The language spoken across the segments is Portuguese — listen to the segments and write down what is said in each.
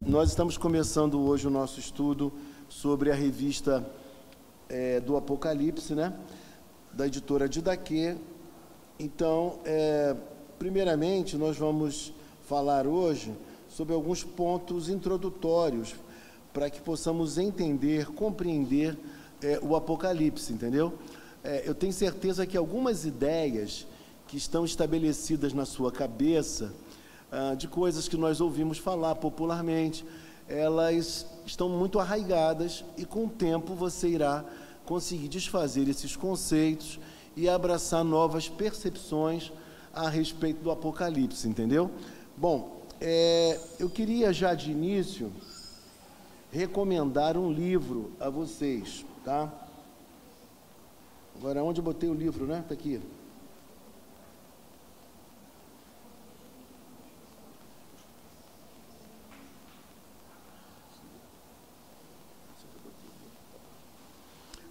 Nós estamos começando hoje o nosso estudo sobre a revista do Apocalipse, né? Da editora Didaquê. Então, primeiramente, nós vamos falar hoje sobre alguns pontos introdutórios para que possamos entender, compreender o Apocalipse, entendeu? Eu tenho certeza que algumas ideias que estão estabelecidas na sua cabeça, de coisas que nós ouvimos falar popularmente, elas estão muito arraigadas e, com o tempo, você irá conseguir desfazer esses conceitos e abraçar novas percepções a respeito do Apocalipse, entendeu? Bom, eu queria já de início recomendar um livro a vocês, tá? Agora, onde eu botei o livro, né? Está aqui.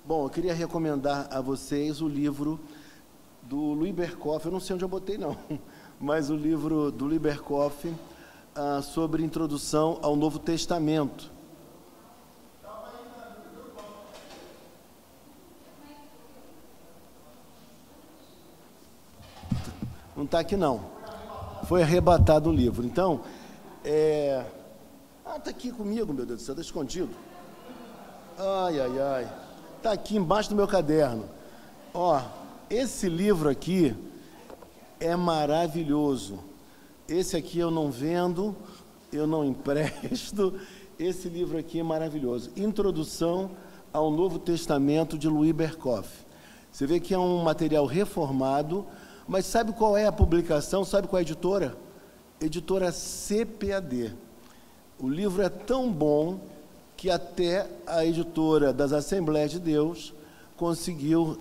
Bom, eu queria recomendar a vocês o livro do Louis Berkhof, eu não sei onde eu botei não, mas o livro do Louis Berkhof sobre introdução ao Novo Testamento. Não está aqui não, foi arrebatado o livro. Então, está aqui comigo, meu Deus do céu, está escondido. Ai, ai, ai. Está aqui embaixo do meu caderno. Ó, esse livro aqui é maravilhoso. Esse aqui eu não vendo, eu não empresto. Esse livro aqui é maravilhoso. Introdução ao Novo Testamento, de Louis Berkhof. Você vê que é um material reformado, mas sabe qual é a publicação? Sabe qual é a editora? Editora CPAD. O livro é tão bom que até a editora das Assembleias de Deus conseguiu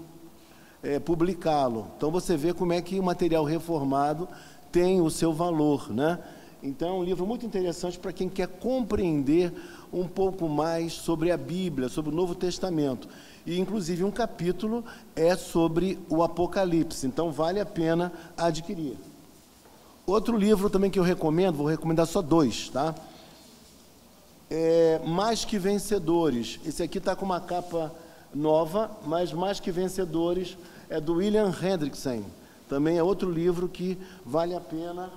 publicá-lo. Então, você vê como é que o material reformado tem o seu valor, né? Então, é um livro muito interessante para quem quer compreender um pouco mais sobre a Bíblia, sobre o Novo Testamento. E, inclusive, um capítulo é sobre o Apocalipse. Então, vale a pena adquirir. Outro livro também que eu recomendo, vou recomendar só dois, tá? Mais que Vencedores. Esse aqui está com uma capa nova, mas Mais que Vencedores é do William Hendrickson. Também é outro livro que vale a pena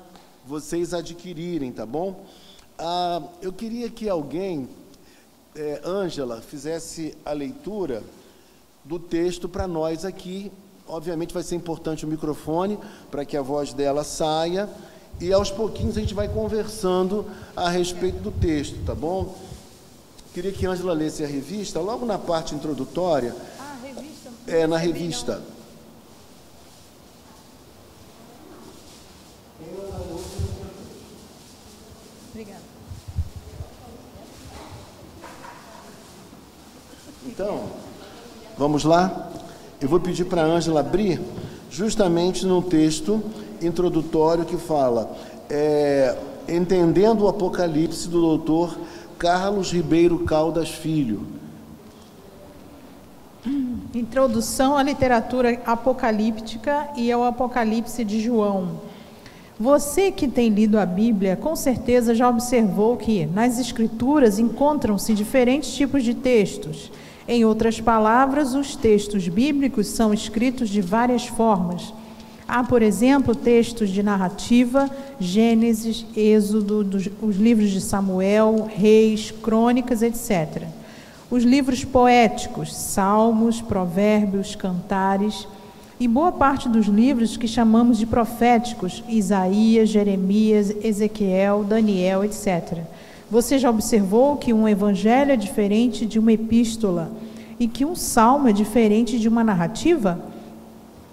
vocês adquirirem, tá bom? Eu queria que alguém, Ângela, fizesse a leitura do texto para nós aqui. Obviamente vai ser importante o microfone para que a voz dela saia. E aos pouquinhos a gente vai conversando a respeito do texto, tá bom? Queria que a Ângela lesse a revista, logo na parte introdutória. Ah, revista? Na revista. Obrigada. Então, vamos lá? Eu vou pedir para a Ângela abrir justamente no texto introdutório que fala Entendendo o Apocalipse, do doutor Carlos Ribeiro Caldas Filho. Introdução à literatura apocalíptica e ao Apocalipse de João. Você que tem lido a Bíblia, com certeza já observou que nas Escrituras encontram-se diferentes tipos de textos. Em outras palavras, os textos bíblicos são escritos de várias formas. Há, por exemplo, textos de narrativa, Gênesis, Êxodo, os livros de Samuel, Reis, Crônicas, etc. Os livros poéticos, Salmos, Provérbios, Cantares, e boa parte dos livros que chamamos de proféticos, Isaías, Jeremias, Ezequiel, Daniel, etc. Você já observou que um evangelho é diferente de uma epístola e que um salmo é diferente de uma narrativa?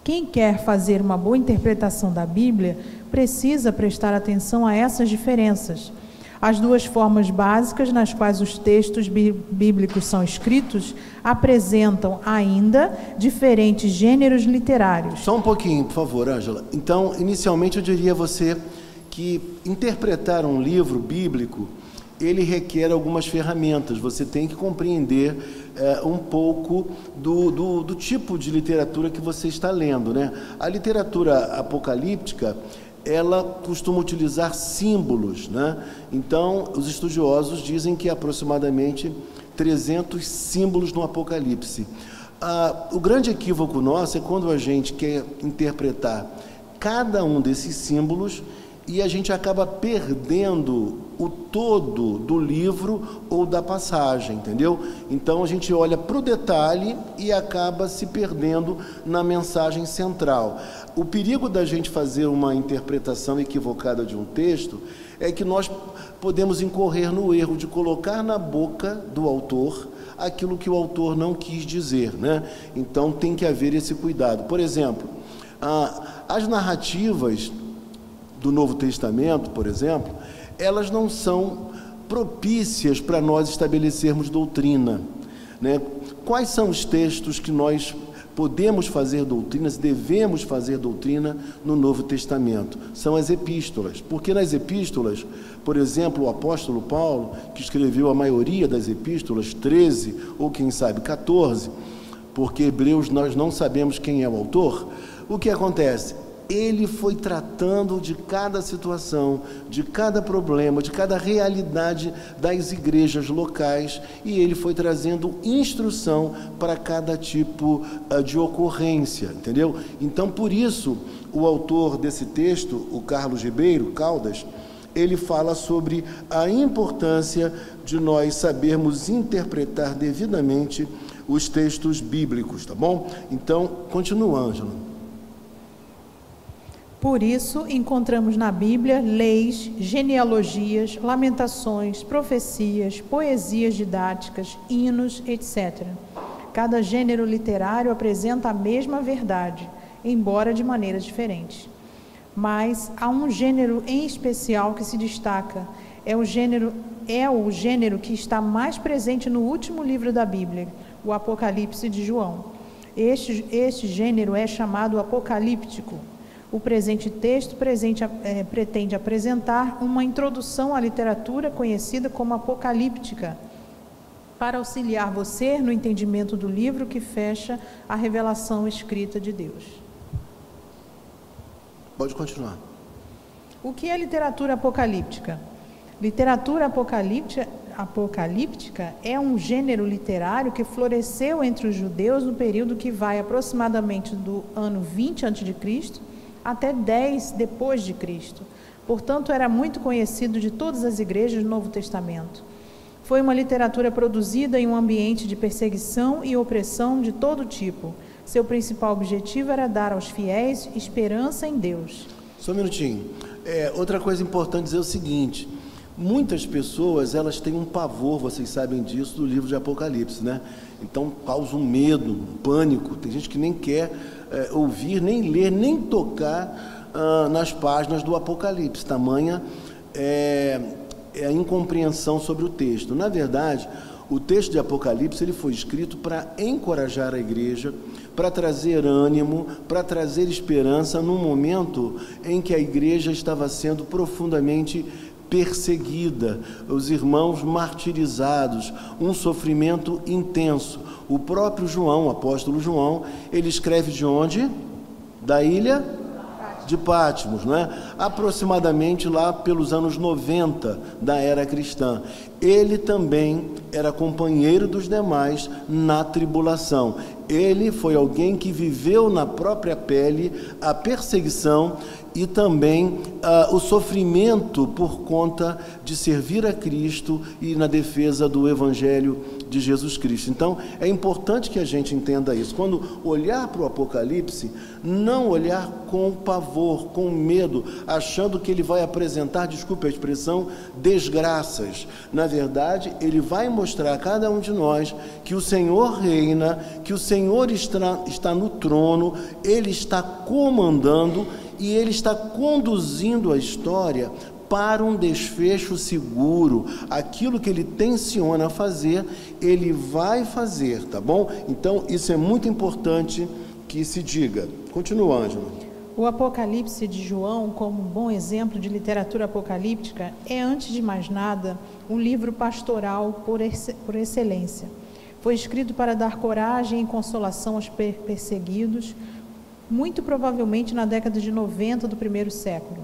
Quem quer fazer uma boa interpretação da Bíblia precisa prestar atenção a essas diferenças. As duas formas básicas nas quais os textos bíblicos são escritos apresentam ainda diferentes gêneros literários. Só um pouquinho, por favor, Ângela. Então, inicialmente eu diria a você que interpretar um livro bíblico, ele requer algumas ferramentas. Você tem que compreender um pouco do tipo de literatura que você está lendo, né? A literatura apocalíptica, ela costuma utilizar símbolos, né? Então, os estudiosos dizem que aproximadamente 300 símbolos no Apocalipse. O grande equívoco nosso é quando a gente quer interpretar cada um desses símbolos e a gente acaba perdendo o todo do livro ou da passagem, entendeu? Então a gente olha para o detalhe e acaba se perdendo na mensagem central. O perigo da gente fazer uma interpretação equivocada de um texto é que nós podemos incorrer no erro de colocar na boca do autor aquilo que o autor não quis dizer, né? Então tem que haver esse cuidado. Por exemplo, as narrativas do Novo Testamento, por exemplo, elas não são propícias para nós estabelecermos doutrina, né? Quais são os textos que nós podemos fazer doutrinas, devemos fazer doutrina no Novo Testamento? São as epístolas, porque nas epístolas, por exemplo, o apóstolo Paulo, que escreveu a maioria das epístolas, 13 ou quem sabe 14, porque Hebreus nós não sabemos quem é o autor, o que acontece? Ele foi tratando de cada situação, de cada problema, de cada realidade das igrejas locais, e ele foi trazendo instrução para cada tipo de ocorrência, entendeu? Então, por isso, o autor desse texto, o Carlos Ribeiro Caldas, ele fala sobre a importância de nós sabermos interpretar devidamente os textos bíblicos, tá bom? Então, continua, Ângela. Por isso, encontramos na Bíblia leis, genealogias, lamentações, profecias, poesias didáticas, hinos, etc. Cada gênero literário apresenta a mesma verdade, embora de maneiras diferentes. Mas há um gênero em especial que se destaca. É o gênero que está mais presente no último livro da Bíblia, o Apocalipse de João. Este gênero é chamado apocalíptico. O presente texto pretende apresentar uma introdução à literatura conhecida como apocalíptica, para auxiliar você no entendimento do livro que fecha a revelação escrita de Deus. Pode continuar. O que é literatura apocalíptica? Literatura apocalíptica é um gênero literário que floresceu entre os judeus no período que vai aproximadamente do ano 20 a.C., até 10 depois de Cristo. Portanto, era muito conhecido de todas as igrejas do Novo Testamento. Foi uma literatura produzida em um ambiente de perseguição e opressão de todo tipo. Seu principal objetivo era dar aos fiéis esperança em Deus. Só um minutinho. Outra coisa importante dizer é o seguinte: muitas pessoas, elas têm um pavor, vocês sabem disso, do livro de Apocalipse, né? Então, causa um medo, um pânico. Tem gente que nem quer ouvir, nem ler, nem tocar nas páginas do Apocalipse. Tamanha é a incompreensão sobre o texto. Na verdade, o texto de Apocalipse ele foi escrito para encorajar a igreja, para trazer ânimo, para trazer esperança num momento em que a igreja estava sendo profundamente perseguida, os irmãos martirizados, um sofrimento intenso. O próprio João, o apóstolo João, ele escreve de onde? Da ilha de Patmos, não é? Aproximadamente lá pelos anos 90 da era cristã. Ele também era companheiro dos demais na tribulação. Ele foi alguém que viveu na própria pele a perseguição e também o sofrimento por conta de servir a Cristo e na defesa do Evangelho de Jesus Cristo. Então, é importante que a gente entenda isso. Quando olhar para o Apocalipse, não olhar com pavor, com medo, achando que ele vai apresentar, desculpe a expressão, desgraças. Na verdade, ele vai mostrar a cada um de nós que o Senhor reina, que o Senhor está no trono, Ele está comandando e Ele está conduzindo a história para um desfecho seguro. Aquilo que Ele tenciona fazer, Ele vai fazer, tá bom? Então, isso é muito importante que se diga. Continua, Ângela. O Apocalipse de João, como um bom exemplo de literatura apocalíptica, é, antes de mais nada, um livro pastoral por excelência. Foi escrito para dar coragem e consolação aos perseguidos, muito provavelmente na década de 90 do primeiro século.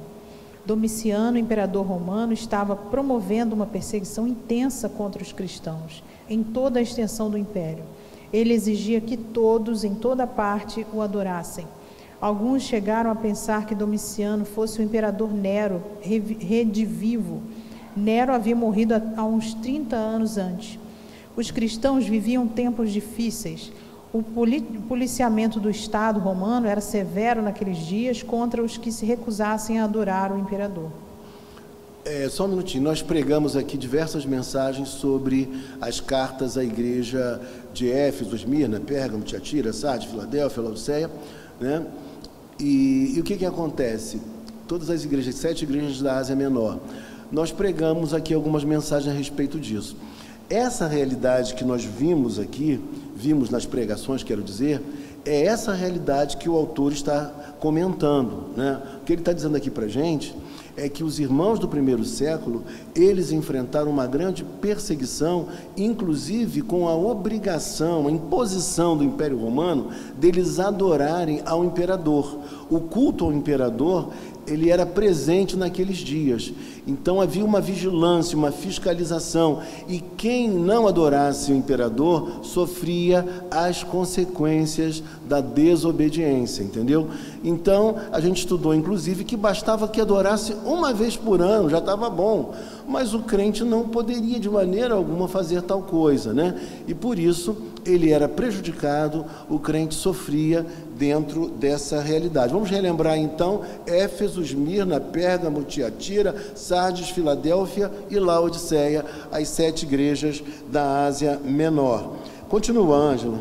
Domiciano, imperador romano, estava promovendo uma perseguição intensa contra os cristãos, em toda a extensão do império. Ele exigia que todos, em toda parte, o adorassem. Alguns chegaram a pensar que Domiciano fosse o imperador Nero, redivivo. Nero havia morrido há uns 30 anos antes. Os cristãos viviam tempos difíceis. O policiamento do Estado romano era severo naqueles dias contra os que se recusassem a adorar o imperador. Só um minutinho, nós pregamos aqui diversas mensagens sobre as cartas à igreja de Éfeso, Esmirna, Pérgamo, Tiatira, Sardes, Filadélfia, Laodiceia, né? E o que acontece? Todas as igrejas, 7 igrejas da Ásia Menor, nós pregamos aqui algumas mensagens a respeito disso. Essa realidade que nós vimos aqui, vimos nas pregações, quero dizer, é essa realidade que o autor está comentando, né? O que ele está dizendo aqui para a gente é que os irmãos do primeiro século, eles enfrentaram uma grande perseguição, inclusive com a obrigação, a imposição do Império Romano, deles adorarem ao imperador. O culto ao imperador, ele era presente naqueles dias. Então havia uma vigilância, uma fiscalização, e quem não adorasse o imperador sofria as consequências da desobediência, entendeu? Então a gente estudou inclusive que bastava que adorasse uma vez por ano, já estava bom, mas o crente não poderia de maneira alguma fazer tal coisa, né? E por isso ele era prejudicado, o crente sofria dentro dessa realidade. Vamos relembrar então Éfeso, Esmirna, Pérgamo, Tiatira, Sardes, Filadélfia e Laodiceia, as 7 igrejas da Ásia Menor. Continua, Ângela.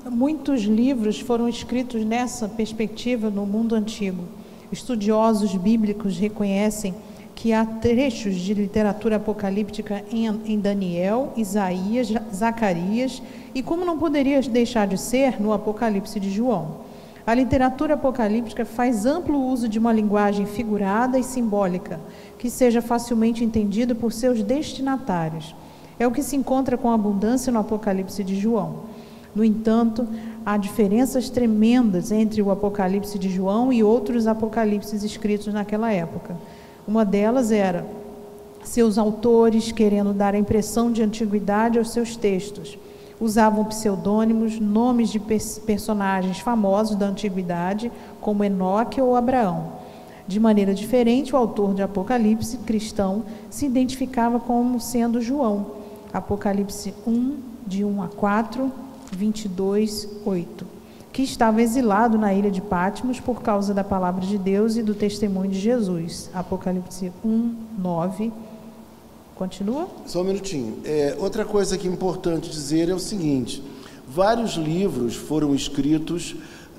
Muitos livros foram escritos nessa perspectiva no mundo antigo. Estudiosos bíblicos reconhecem que há trechos de literatura apocalíptica em Daniel, Isaías, Zacarias e, como não poderia deixar de ser, no Apocalipse de João. A literatura apocalíptica faz amplo uso de uma linguagem figurada e simbólica, que seja facilmente entendida por seus destinatários. É o que se encontra com abundância no Apocalipse de João. No entanto, há diferenças tremendas entre o Apocalipse de João e outros apocalipses escritos naquela época. Uma delas era seus autores querendo dar a impressão de antiguidade aos seus textos. Usavam pseudônimos, nomes de personagens famosos da antiguidade, como Enoque ou Abraão. De maneira diferente, o autor de Apocalipse cristão se identificava como sendo João. Apocalipse 1, de 1 a 4, 22, 8. Que estava exilado na ilha de Patmos por causa da palavra de Deus e do testemunho de Jesus. Apocalipse 1, 9. Continua? Só um minutinho. Outra coisa que é importante dizer é o seguinte: vários livros foram escritos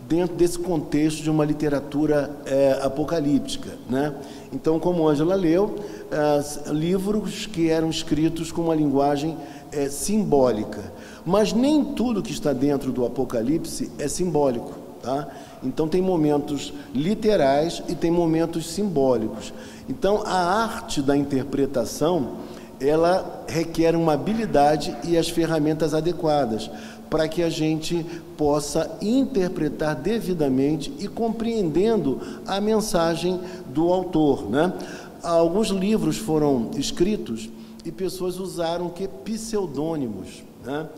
dentro desse contexto de uma literatura apocalíptica, né? Então, como Ângela leu, livros que eram escritos com uma linguagem simbólica. Mas nem tudo que está dentro do Apocalipse é simbólico, tá? Então tem momentos literais e tem momentos simbólicos. Então a arte da interpretação, ela requer uma habilidade e as ferramentas adequadas para que a gente possa interpretar devidamente e compreendendo a mensagem do autor, né? Alguns livros foram escritos e pessoas usaram pseudônimos, né?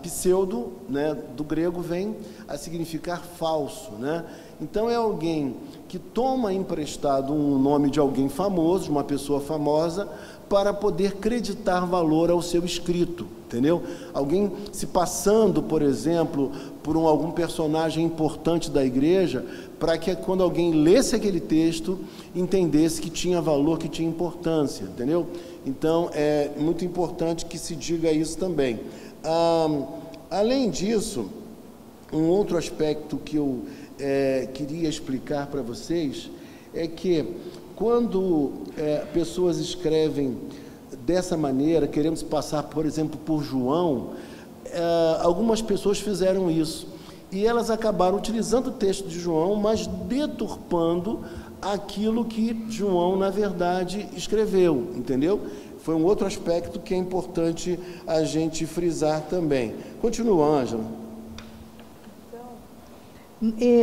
Pseudo, né, do grego vem a significar falso, né? Então é alguém que toma emprestado um nome de alguém famoso, de uma pessoa famosa, para poder creditar valor ao seu escrito, entendeu? Alguém se passando, por exemplo, por algum personagem importante da igreja, para que quando alguém lesse aquele texto, entendesse que tinha valor, que tinha importância, entendeu? Então é muito importante que se diga isso também. Além disso, um outro aspecto que eu queria explicar para vocês é que quando pessoas escrevem dessa maneira, querendo se passar, por exemplo, por João, algumas pessoas fizeram isso e elas acabaram utilizando o texto de João, mas deturpando aquilo que João, na verdade, escreveu, entendeu? Foi um outro aspecto que é importante a gente frisar também. Continua, Ângela.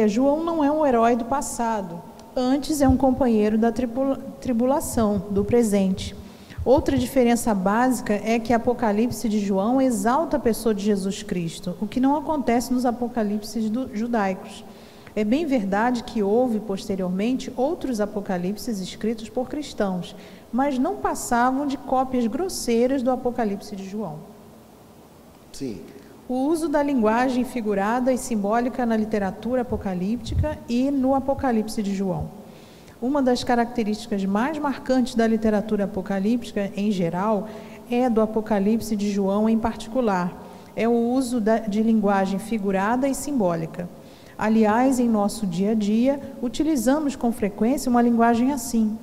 João não é um herói do passado. Antes é um companheiro da tribulação, do presente. Outra diferença básica é que Apocalipse de João exalta a pessoa de Jesus Cristo, o que não acontece nos apocalipses judaicos. É bem verdade que houve, posteriormente, outros apocalipses escritos por cristãos, mas não passavam de cópias grosseiras do Apocalipse de João. Sim. O uso da linguagem figurada e simbólica na literatura apocalíptica e no Apocalipse de João. Uma das características mais marcantes da literatura apocalíptica, em geral, é do Apocalipse de João em particular. É o uso de linguagem figurada e simbólica. Aliás, em nosso dia a dia, utilizamos com frequência uma linguagem assim.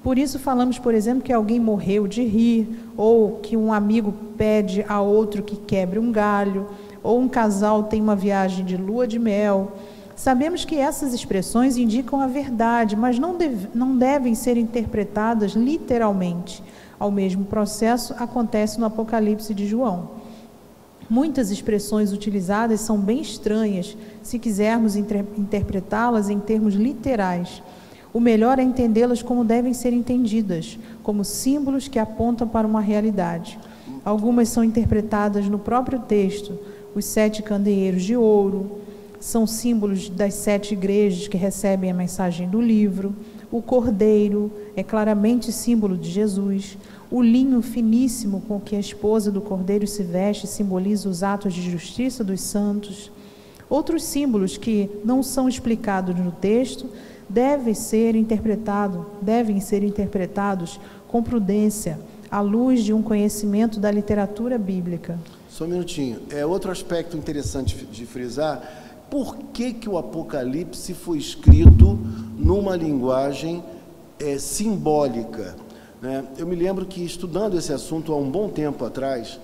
Por isso falamos, por exemplo, que alguém morreu de rir, ou que um amigo pede a outro que quebre um galho, ou um casal tem uma viagem de lua de mel. Sabemos que essas expressões indicam a verdade, mas não devem ser interpretadas literalmente. O mesmo processo acontece no Apocalipse de João. Muitas expressões utilizadas são bem estranhas, se quisermos interpretá-las em termos literais. O melhor é entendê-las como devem ser entendidas, como símbolos que apontam para uma realidade. Algumas são interpretadas no próprio texto. Os 7 candeeiros de ouro são símbolos das 7 igrejas que recebem a mensagem do livro. O cordeiro é claramente símbolo de Jesus. O linho finíssimo com que a esposa do cordeiro se veste simboliza os atos de justiça dos santos. Outros símbolos que não são explicados no texto devem ser interpretados com prudência, à luz de um conhecimento da literatura bíblica. Só um minutinho. Outro aspecto interessante de frisar: por que o Apocalipse foi escrito numa linguagem simbólica? Né? Eu me lembro que, estudando esse assunto há um bom tempo atrás,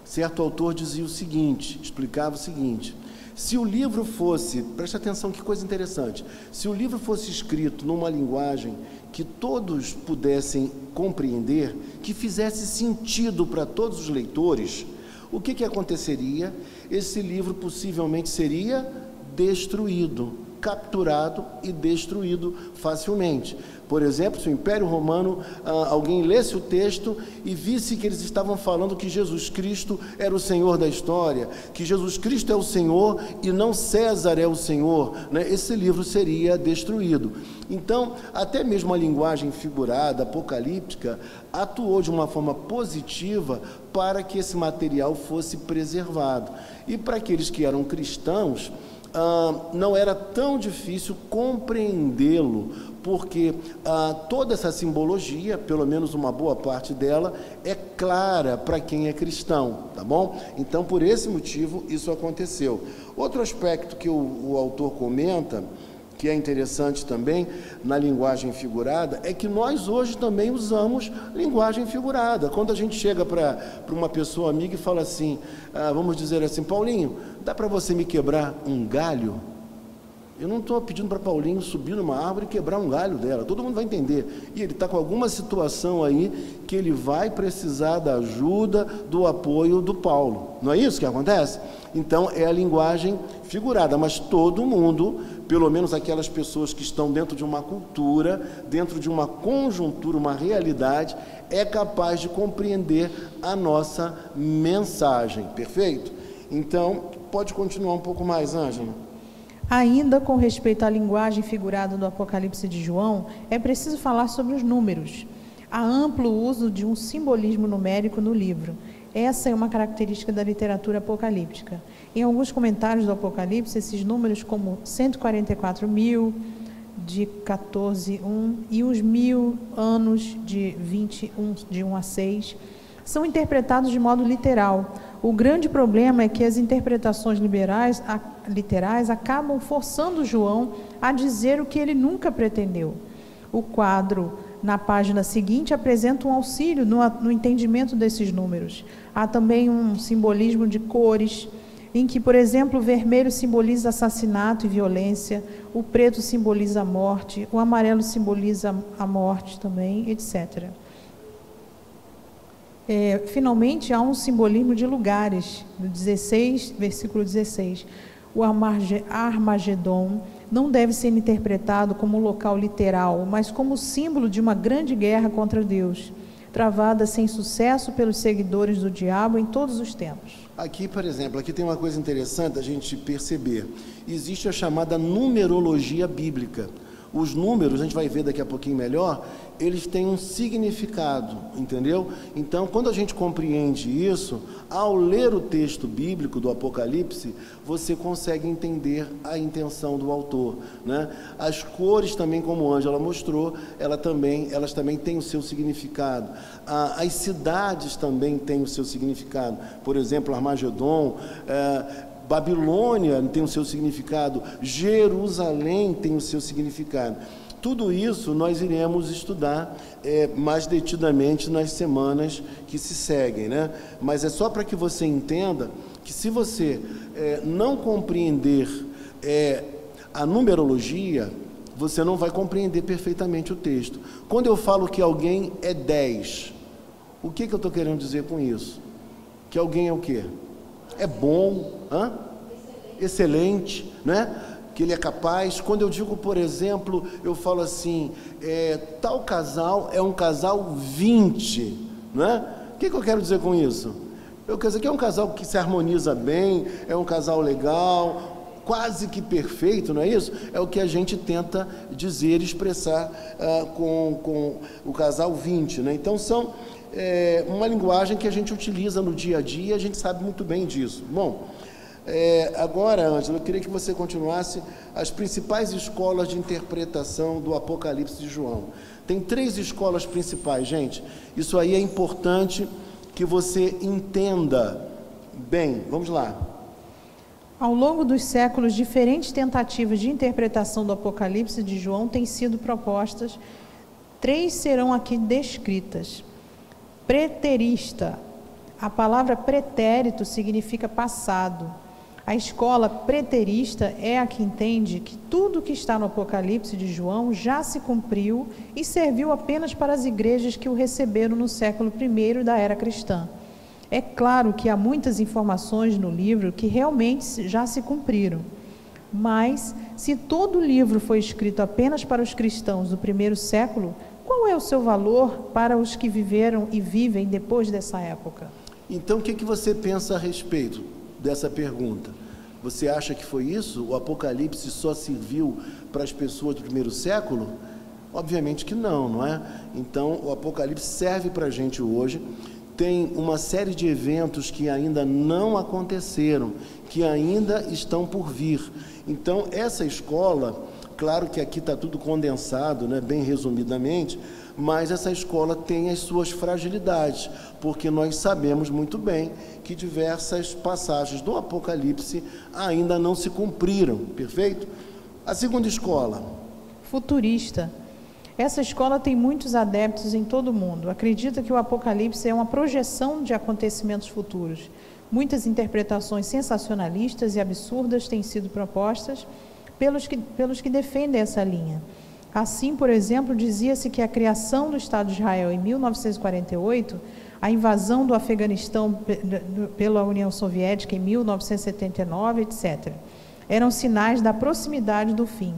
certo autor dizia o seguinte, explicava o seguinte: se o livro fosse, preste atenção que coisa interessante, se o livro fosse escrito numa linguagem que todos pudessem compreender, que fizesse sentido para todos os leitores, o que aconteceria? Esse livro possivelmente seria destruído, capturado e destruído facilmente. Por exemplo, se o Império Romano, alguém lesse o texto e visse que eles estavam falando que Jesus Cristo era o Senhor da história, que Jesus Cristo é o Senhor e não César é o Senhor, né? Esse livro seria destruído. Então, até mesmo a linguagem figurada, apocalíptica, atuou de uma forma positiva para que esse material fosse preservado. E para aqueles que eram cristãos, não era tão difícil compreendê-lo, porque toda essa simbologia, pelo menos uma boa parte dela, é clara para quem é cristão, tá bom? Então, por esse motivo, isso aconteceu. Outro aspecto que o autor comenta, que é interessante também na linguagem figurada, é que nós hoje também usamos linguagem figurada. Quando a gente chega para uma pessoa amiga e fala assim, vamos dizer assim: Paulinho, dá para você me quebrar um galho? Eu não estou pedindo para Paulinho subir numa árvore e quebrar um galho dela, todo mundo vai entender. E ele está com alguma situação aí que ele vai precisar da ajuda, do apoio do Paulo. Não é isso que acontece? Então, é a linguagem figurada, mas todo mundo, pelo menos aquelas pessoas que estão dentro de uma cultura, dentro de uma conjuntura, uma realidade, é capaz de compreender a nossa mensagem, perfeito? Então, pode continuar um pouco mais, Ângela. Ainda com respeito à linguagem figurada do Apocalipse de João, é preciso falar sobre os números. Há amplo uso de um simbolismo numérico no livro. Essa é uma característica da literatura apocalíptica. Em alguns comentários do Apocalipse, esses números como 144.000, de 14:1, e os 1000 anos, de 21, de 1 a 6, são interpretados de modo literal. O grande problema é que as interpretações literais acabam forçando João a dizer o que ele nunca pretendeu. O quadro na página seguinte apresenta um auxílio no entendimento desses números. Há também um simbolismo de cores, em que, por exemplo, o vermelho simboliza assassinato e violência, o preto simboliza a morte, o amarelo simboliza a morte também, etc. Finalmente, há um simbolismo de lugares, no 16, versículo 16. O Armagedon não deve ser interpretado como local literal, mas como símbolo de uma grande guerra contra Deus, travada sem sucesso pelos seguidores do diabo em todos os tempos. Aqui, por exemplo, aqui tem uma coisa interessante a gente perceber. Existe a chamada numerologia bíblica. Os números, a gente vai ver daqui a pouquinho melhor, eles têm um significado, entendeu? Então, quando a gente compreende isso, ao ler o texto bíblico do Apocalipse, você consegue entender a intenção do autor, né? As cores também, como a Ângela mostrou, elas também têm o seu significado. As cidades também têm o seu significado. Por exemplo, Armagedon, Babilônia tem o seu significado, Jerusalém tem o seu significado. Tudo isso nós iremos estudar mais detidamente nas semanas que se seguem, né? Mas é só para que você entenda que se você não compreender a numerologia, você não vai compreender perfeitamente o texto. Quando eu falo que alguém é 10, o que eu estou querendo dizer com isso? Que alguém é o quê? É bom, excelente, né? Que ele é capaz. Quando eu digo, por exemplo, eu falo assim, tal casal é um casal 20, né? O que eu quero dizer com isso? Eu quero dizer que é um casal que se harmoniza bem, é um casal legal, quase que perfeito, não é isso? É o que a gente tenta dizer, expressar com o casal 20, né? Então são uma linguagem que a gente utiliza no dia a dia, a gente sabe muito bem disso. Bom, agora, Ângela, eu queria que você continuasse as principais escolas de interpretação do Apocalipse de João. Tem 3 escolas principais, gente. Isso aí é importante que você entenda bem. Vamos lá. Ao longo dos séculos, diferentes tentativas de interpretação do Apocalipse de João têm sido propostas. 3 serão aqui descritas. Preterista. A palavra pretérito significa passado. A escola preterista é a que entende que tudo que está no Apocalipse de João já se cumpriu e serviu apenas para as igrejas que o receberam no século I da era cristã. É claro que há muitas informações no livro que realmente já se cumpriram, mas se todo o livro foi escrito apenas para os cristãos do primeiro século, qual é o seu valor para os que viveram e vivem depois dessa época? Então, o que você pensa a respeito dessa pergunta? Você acha que foi isso? O Apocalipse só serviu para as pessoas do primeiro século? Obviamente que não, não é? Então, o Apocalipse serve para a gente hoje. Tem uma série de eventos que ainda não aconteceram, que ainda estão por vir. Então, essa escola, claro que aqui está tudo condensado, né, bem resumidamente, mas essa escola tem as suas fragilidades, porque nós sabemos muito bem que diversas passagens do Apocalipse ainda não se cumpriram, perfeito? A segunda escola. Futurista. Essa escola tem muitos adeptos em todo o mundo. Acredita que o Apocalipse é uma projeção de acontecimentos futuros. Muitas interpretações sensacionalistas e absurdas têm sido propostas pelos que defendem essa linha. Assim, por exemplo, dizia-se que a criação do Estado de Israel em 1948, a invasão do Afeganistão pela União Soviética em 1979, etc., eram sinais da proximidade do fim.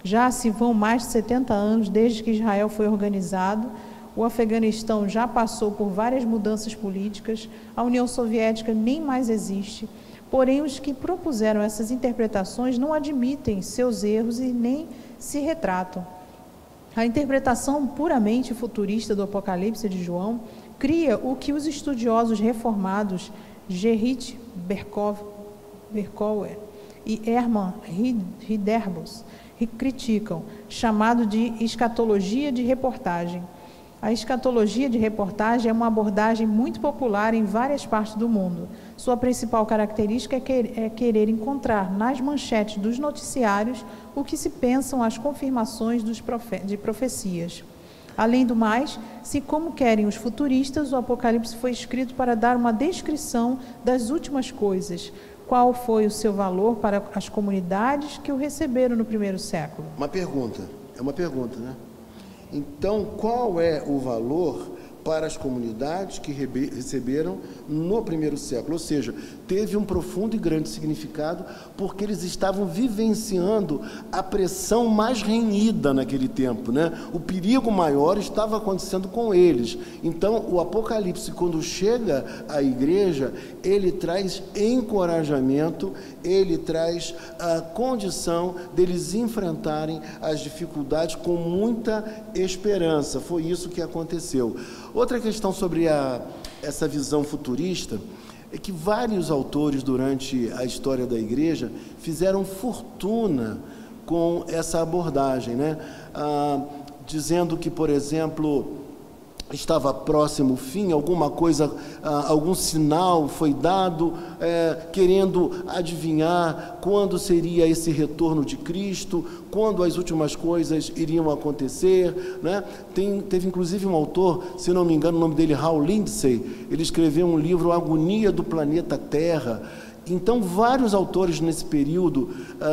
Já se vão mais de 70 anos desde que Israel foi organizado, o Afeganistão já passou por várias mudanças políticas, a União Soviética nem mais existe, porém os que propuseram essas interpretações não admitem seus erros e nem se retratam. A interpretação puramente futurista do Apocalipse de João cria o que os estudiosos reformados Gerrit Berkouwer e Hermann Ridderbos criticam, chamado de escatologia de reportagem. A escatologia de reportagem é uma abordagem muito popular em várias partes do mundo. Sua principal característica é querer encontrar nas manchetes dos noticiários o que se pensam as confirmações de profecias. Além do mais, se como querem os futuristas, o Apocalipse foi escrito para dar uma descrição das últimas coisas. Qual foi o seu valor para as comunidades que o receberam no primeiro século? Uma pergunta, né? Então, qual é o valor para as comunidades que receberam no primeiro século, ou seja, teve um profundo e grande significado, porque eles estavam vivenciando a pressão mais renhida naquele tempo, né? O perigo maior estava acontecendo com eles. Então, o Apocalipse, quando chega à igreja, ele traz encorajamento, ele traz a condição deles enfrentarem as dificuldades com muita esperança. Foi isso que aconteceu. Outra questão sobre essa visão futurista é que vários autores durante a história da igreja fizeram fortuna com essa abordagem, né? Dizendo que, por exemplo, estava próximo o fim, alguma coisa, algum sinal foi dado, querendo adivinhar quando seria esse retorno de Cristo, quando as últimas coisas iriam acontecer, né? Teve inclusive um autor, se não me engano, o nome dele, Hal Lindsey, ele escreveu um livro, A Agonia do Planeta Terra. Então, vários autores nesse período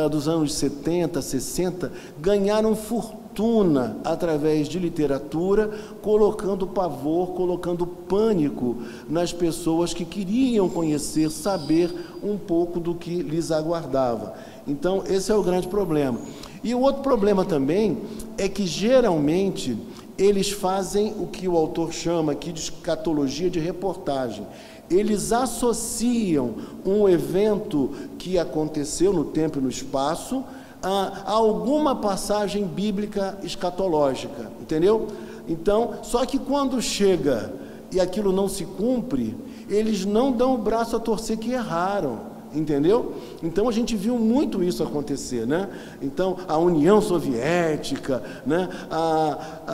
dos anos 70, 60, ganharam fortuna através de literatura, colocando pavor, colocando pânico nas pessoas que queriam conhecer, saber um pouco do que lhes aguardava. Então, esse é o grande problema. E o outro problema também é que, geralmente, eles fazem o que o autor chama aqui de escatologia de reportagem. Eles associam um evento que aconteceu no tempo e no espaço a alguma passagem bíblica escatológica, entendeu? Então, só que quando chega e aquilo não se cumpre, eles não dão o braço a torcer que erraram, entendeu? Então a gente viu muito isso acontecer, né? Então a União Soviética, né?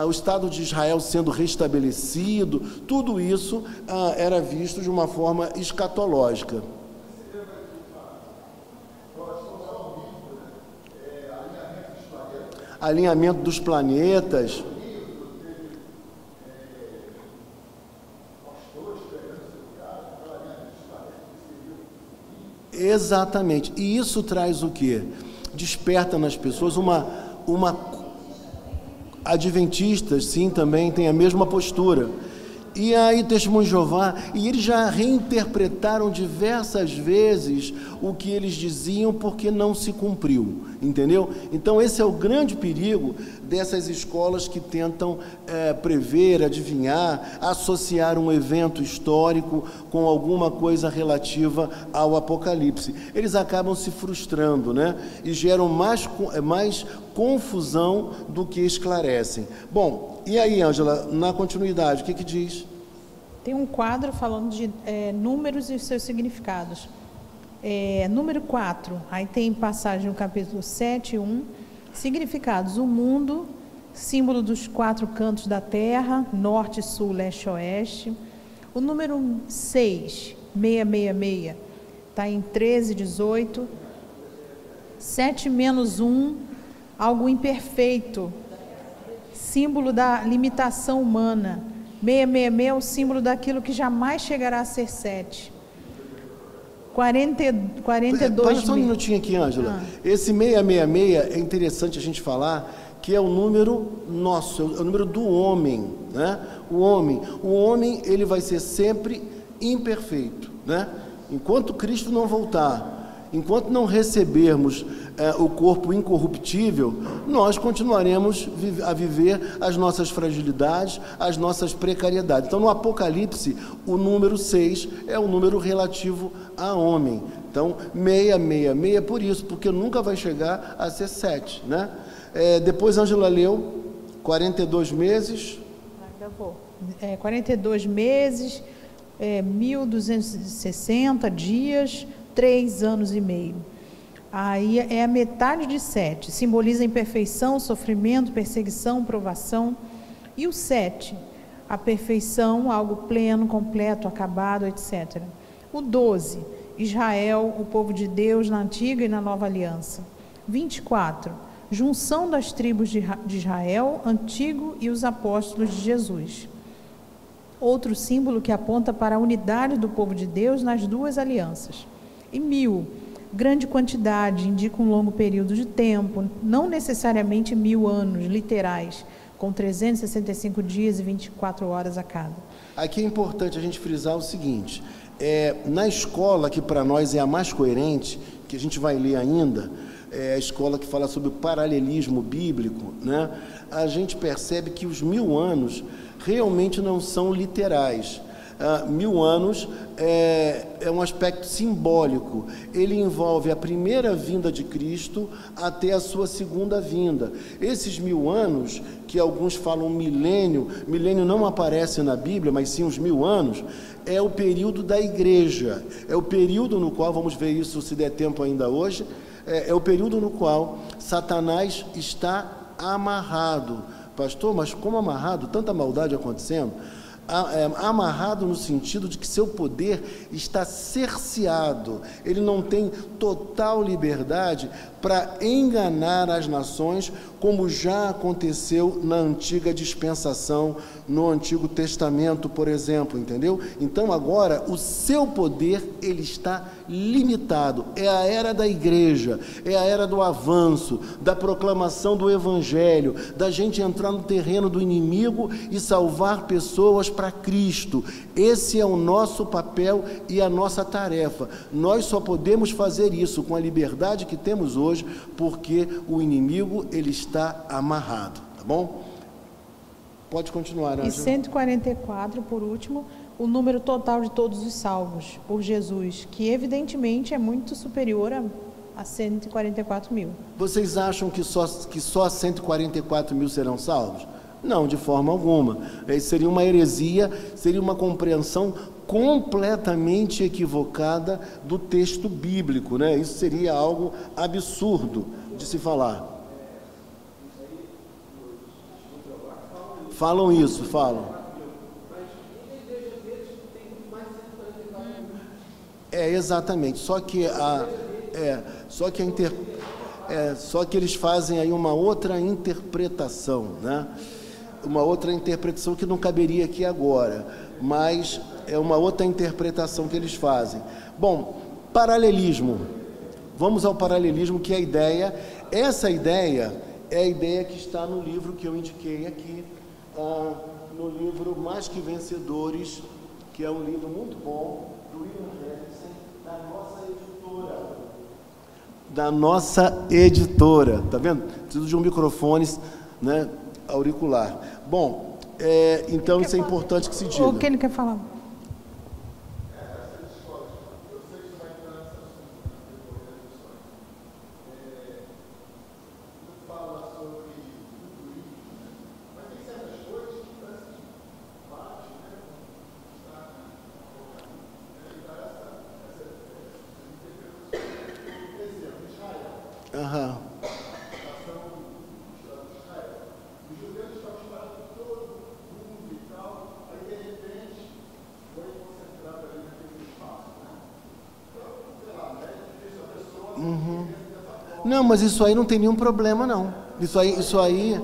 O Estado de Israel sendo restabelecido, tudo isso era visto de uma forma escatológica. Alinhamento dos planetas. Exatamente. E isso traz o quê? Desperta nas pessoas uma adventistas, sim, também tem a mesma postura. E aí, Testemunho de Jeová, e eles já reinterpretaram diversas vezes o que eles diziam porque não se cumpriu, entendeu? Então, esse é o grande perigo dessas escolas que tentam prever, adivinhar, associar um evento histórico com alguma coisa relativa ao Apocalipse. Eles acabam se frustrando, né? E geram mais confusão do que esclarecem. Bom, e aí, Ângela, na continuidade, o que diz? Tem um quadro falando de números e seus significados. Número 4, aí tem passagem no capítulo 7, 1, significados: o mundo, símbolo dos 4 cantos da terra, norte, sul, leste, oeste. O número 6, 666, está em 13, 18. 7 menos 1, algo imperfeito, símbolo da limitação humana. 666 é o símbolo daquilo que jamais chegará a ser 7. 42. Para só um minutinho aqui, Ângela. Esse 666 é interessante a gente falar que é o número nosso, é o número do homem, né? O homem, ele vai ser sempre imperfeito, né? Enquanto Cristo não voltar, enquanto não recebermos o corpo incorruptível, nós continuaremos a viver as nossas fragilidades, as nossas precariedades. Então, no Apocalipse, o número 6 é o número relativo a homem. Então, 666 é por isso, porque nunca vai chegar a ser 7, né? Depois, Ângela leu 42 meses. 42 meses, 1260 dias, 3 anos e meio. Aí é a metade de 7, simboliza imperfeição, sofrimento, perseguição, provação. E o 7, a perfeição, algo pleno, completo, acabado, etc. O 12, Israel, o povo de Deus na antiga e na nova aliança. 24, junção das tribos de Israel, antigo, e os apóstolos de Jesus. Outro símbolo que aponta para a unidade do povo de Deus nas duas alianças. E 1000, grande quantidade, indica um longo período de tempo, não necessariamente 1000 anos literais, com 365 dias e 24 horas a cada. Aqui é importante a gente frisar o seguinte, na escola, que para nós é a mais coerente, que a gente vai ler ainda, a escola que fala sobre o paralelismo bíblico, né? A gente percebe que os 1000 anos realmente não são literais. 1000 anos é um aspecto simbólico. Ele envolve a primeira vinda de Cristo até a sua segunda vinda. Esses 1000 anos, que alguns falam milênio não aparece na Bíblia, mas sim os 1000 anos, é o período da igreja. É o período no qual, vamos ver isso se der tempo ainda hoje, é o período no qual Satanás está amarrado. Pastor, mas como amarrado? Tanta maldade acontecendo. Amarrado no sentido de que seu poder está cerceado, ele não tem total liberdade para enganar as nações, como já aconteceu na antiga dispensação, no Antigo Testamento, por exemplo, entendeu? Então agora o seu poder ele está limitado. É a era da igreja, é a era do avanço, da proclamação do evangelho, da gente entrar no terreno do inimigo e salvar pessoas para Cristo. Esse é o nosso papel e a nossa tarefa. Nós só podemos fazer isso com a liberdade que temos hoje, porque o inimigo ele está amarrado, tá bom? Pode continuar, Ângela. E 144, por último, o número total de todos os salvos por Jesus, que evidentemente é muito superior a 144 mil. Vocês acham que só 144 mil serão salvos? Não, de forma alguma. Seria uma heresia, seria uma compreensão completamente equivocada do texto bíblico, né? Isso seria algo absurdo de se falar. Falam isso, falam. Exatamente. Só que eles fazem aí uma outra interpretação, né? Uma outra interpretação que não caberia aqui agora, mas é uma outra interpretação que eles fazem. Bom, paralelismo. Vamos ao paralelismo, que é a ideia. Essa ideia é a ideia que está no livro que eu indiquei aqui, no livro Mais Que Vencedores, que é um livro muito bom, do William Hendrickson, da nossa editora, tá vendo? Preciso de um microfone, né, auricular. Bom, então isso é importante que se diga. O que ele quer falar? Aham. Uhum. Não, mas isso aí não tem nenhum problema, não. Isso aí.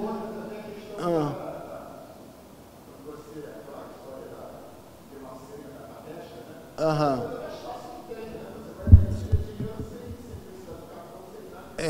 Aham.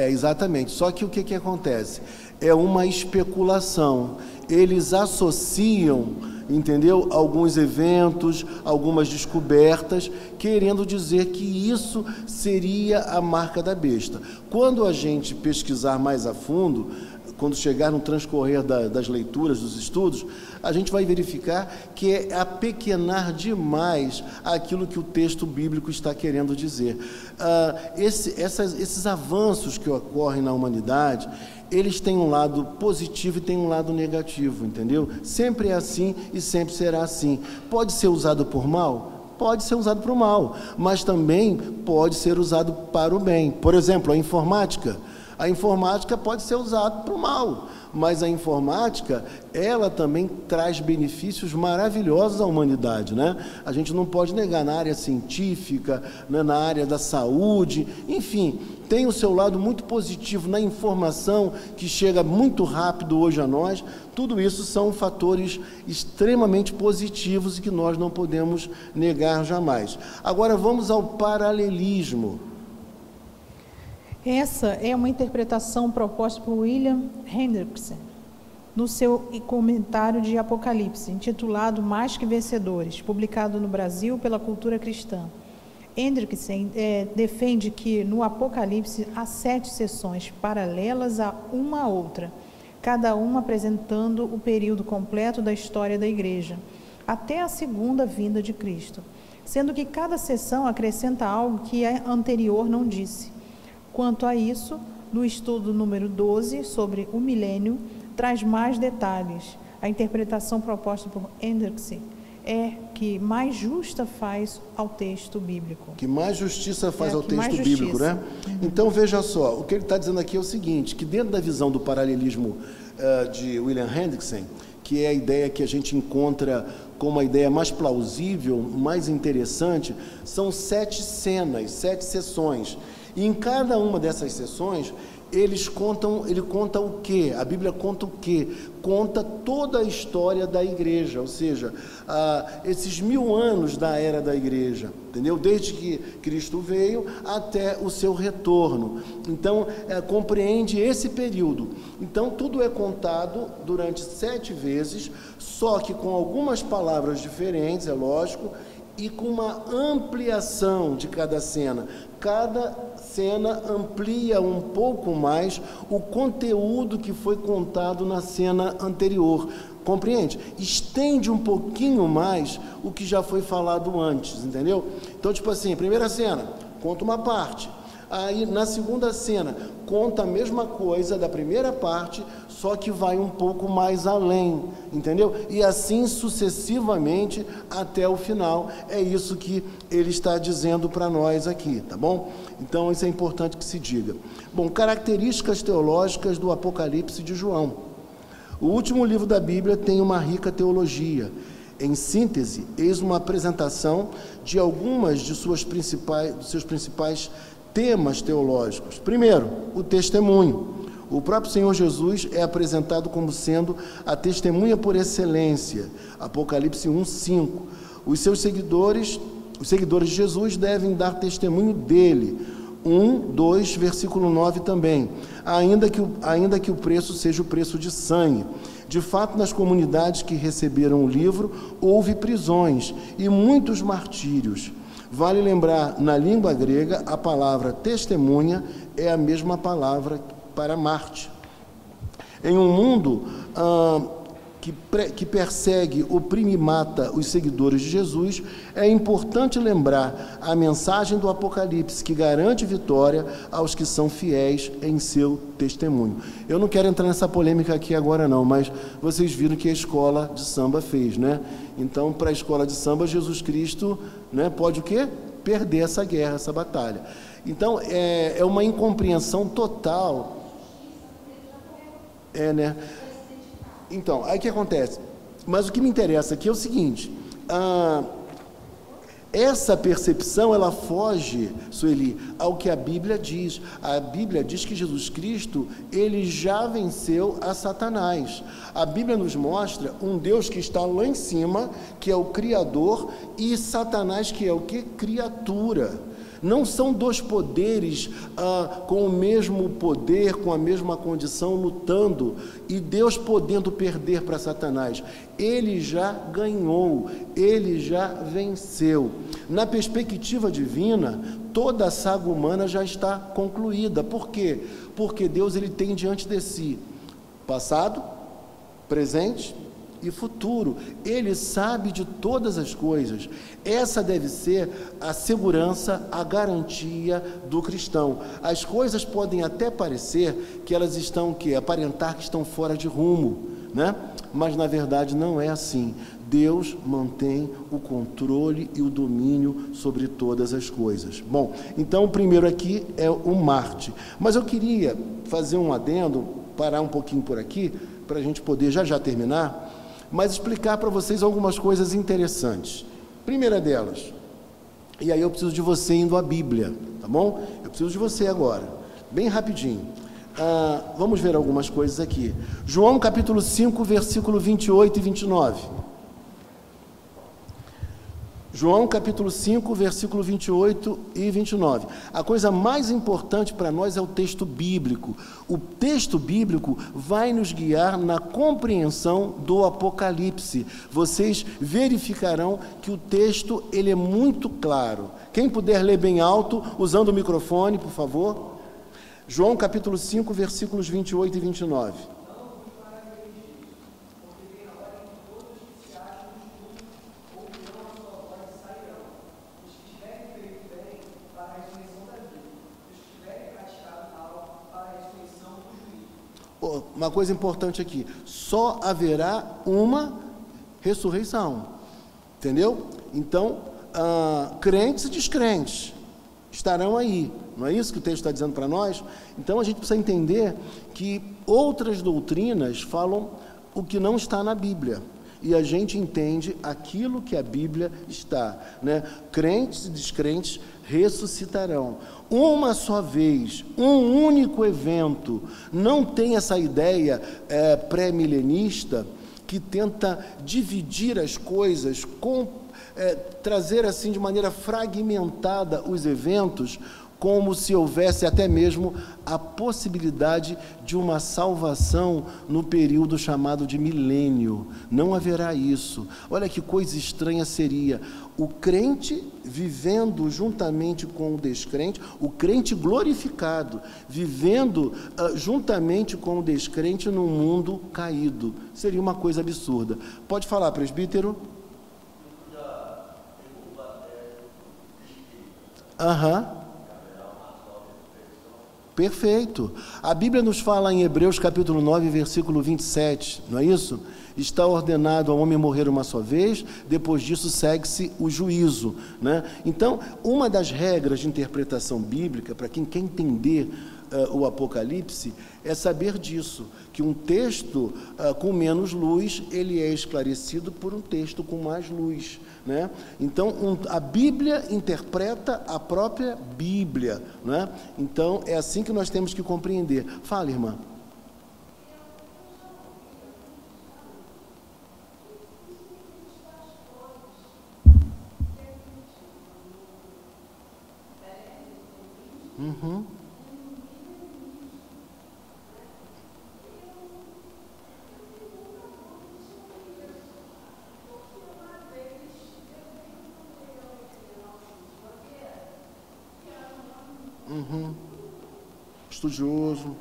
Exatamente. Só que o que acontece? É uma especulação. Eles associam, entendeu? Alguns eventos, algumas descobertas, querendo dizer que isso seria a marca da besta. Quando a gente pesquisar mais a fundo, quando chegar no transcorrer das leituras, dos estudos, a gente vai verificar que é apequenar demais aquilo que o texto bíblico está querendo dizer. Esses avanços que ocorrem na humanidade, eles têm um lado positivo e têm um lado negativo, entendeu? Sempre é assim e sempre será assim. Pode ser usado por mal? Pode ser usado para o mal, mas também pode ser usado para o bem. Por exemplo, a informática. A informática pode ser usada para o mal, mas a informática, ela também traz benefícios maravilhosos à humanidade, né? A gente não pode negar, na área científica, né, na área da saúde, enfim, tem o seu lado muito positivo na informação que chega muito rápido hoje a nós. Tudo isso são fatores extremamente positivos e que nós não podemos negar jamais. Agora vamos ao paralelismo. Essa é uma interpretação proposta por William Hendrickson. no seu comentário de Apocalipse, intitulado Mais que Vencedores, publicado no Brasil pela Cultura Cristã. Hendrickson defende que no Apocalipse há 7 seções paralelas a uma outra, cada uma apresentando o período completo da história da Igreja, até a segunda vinda de Cristo, sendo que cada seção acrescenta algo que a anterior não disse. Quanto a isso, no estudo número 12, sobre o milênio, traz mais detalhes. A interpretação proposta por Hendrickson é que mais justa faz ao texto bíblico. Que mais justiça faz ao texto bíblico, né? Então, veja só, o que ele está dizendo aqui é o seguinte, que dentro da visão do paralelismo de William Hendrickson, que é a ideia que a gente encontra como a ideia mais plausível, mais interessante, são 7 cenas, 7 sessões. E em cada uma dessas sessões, ele conta o quê? A Bíblia conta o quê? Conta toda a história da igreja, ou seja, esses 1000 anos da era da igreja, entendeu? Desde que Cristo veio até o seu retorno. Então, compreende esse período. Então, tudo é contado durante 7 vezes, só que com algumas palavras diferentes, é lógico, e com uma ampliação de cada cena. Cada cena amplia um pouco mais o conteúdo que foi contado na cena anterior. Compreende? Estende um pouquinho mais o que já foi falado antes, entendeu? Então, tipo assim, primeira cena, conta uma parte. Aí, na segunda cena, conta a mesma coisa da primeira parte, só que vai um pouco mais além, entendeu? E assim sucessivamente até o final. É isso que ele está dizendo para nós aqui, tá bom? Então, isso é importante que se diga. Bom, características teológicas do Apocalipse de João. O último livro da Bíblia tem uma rica teologia. Em síntese, eis uma apresentação de algumas de dos seus principais temas teológicos. Primeiro, o testemunho. O próprio Senhor Jesus é apresentado como sendo a testemunha por excelência. Apocalipse 1:5. Os seguidores de Jesus devem dar testemunho dele. 1:2, versículo 9 também. Ainda que o preço seja o preço de sangue. De fato, nas comunidades que receberam o livro, houve prisões e muitos martírios. Vale lembrar, na língua grega, a palavra testemunha é a mesma palavra para Marte. Em um mundo que persegue, oprime e mata os seguidores de Jesus, é importante lembrar a mensagem do Apocalipse, que garante vitória aos que são fiéis em seu testemunho. Eu não quero entrar nessa polêmica aqui agora não, mas vocês viram que a escola de samba fez, né? Então, para a escola de samba, Jesus Cristo, né, pode o quê? Perder essa guerra, essa batalha. Então, é uma incompreensão total. Né? Então, aí o que acontece? Mas o que me interessa aqui é o seguinte, essa percepção, ela foge, Sueli, ao que a Bíblia diz. A Bíblia diz que Jesus Cristo, ele já venceu a Satanás. A Bíblia nos mostra um Deus que está lá em cima, que é o Criador, e Satanás, que é o que? Criatura. Não são 2 poderes com o mesmo poder, com a mesma condição, lutando, e Deus podendo perder para Satanás. Ele já ganhou, ele já venceu. Na perspectiva divina, toda a saga humana já está concluída. Por quê? Porque Deus, ele tem diante de si passado, presente e futuro. Ele sabe de todas as coisas. Essa deve ser a segurança, a garantia do cristão. As coisas podem até parecer que elas estão, aparentar que estão fora de rumo, né? Mas na verdade não é assim. Deus mantém o controle e o domínio sobre todas as coisas. Bom, então o primeiro aqui é o Marte. Mas eu queria fazer um adendo, parar um pouquinho por aqui, para a gente poder já terminar, mas explicar para vocês algumas coisas interessantes. Primeira delas, e aí eu preciso de você indo à Bíblia, tá bom? Eu preciso de você agora, bem rapidinho. Vamos ver algumas coisas aqui. João capítulo 5, versículo 28 e 29. João capítulo 5, versículo 28 e 29. A coisa mais importante para nós é o texto bíblico. O texto bíblico vai nos guiar na compreensão do Apocalipse. Vocês verificarão que o texto ele é muito claro. Quem puder ler bem alto, usando o microfone, por favor. João capítulo 5, versículos 28 e 29. Uma coisa importante aqui, só haverá uma ressurreição, entendeu? Então, crentes e descrentes estarão aí, não é isso que o texto está dizendo para nós? Então, a gente precisa entender que outras doutrinas falam o que não está na Bíblia, e a gente entende aquilo que a Bíblia está, né? Crentes e descrentes ressuscitarão. Uma só vez, um único evento. Não tem essa ideia pré-milenista que tenta dividir as coisas, trazer assim de maneira fragmentada os eventos, como se houvesse até mesmo a possibilidade de uma salvação no período chamado de milênio. Não haverá isso. Olha que coisa estranha seria o crente vivendo juntamente com o descrente, o crente glorificado, vivendo juntamente com o descrente num mundo caído. Seria uma coisa absurda. Pode falar, presbítero? Perfeito. A Bíblia nos fala em Hebreus capítulo 9, versículo 27, não é isso? Está ordenado ao homem morrer uma só vez, depois disso segue-se o juízo, né? Então, uma das regras de interpretação bíblica, para quem quer entender o Apocalipse, é saber disso, que um texto com menos luz, ele é esclarecido por um texto com mais luz, né? Então, a Bíblia interpreta a própria Bíblia, né? Então, é assim que nós temos que compreender. Fala, irmã. Estudioso.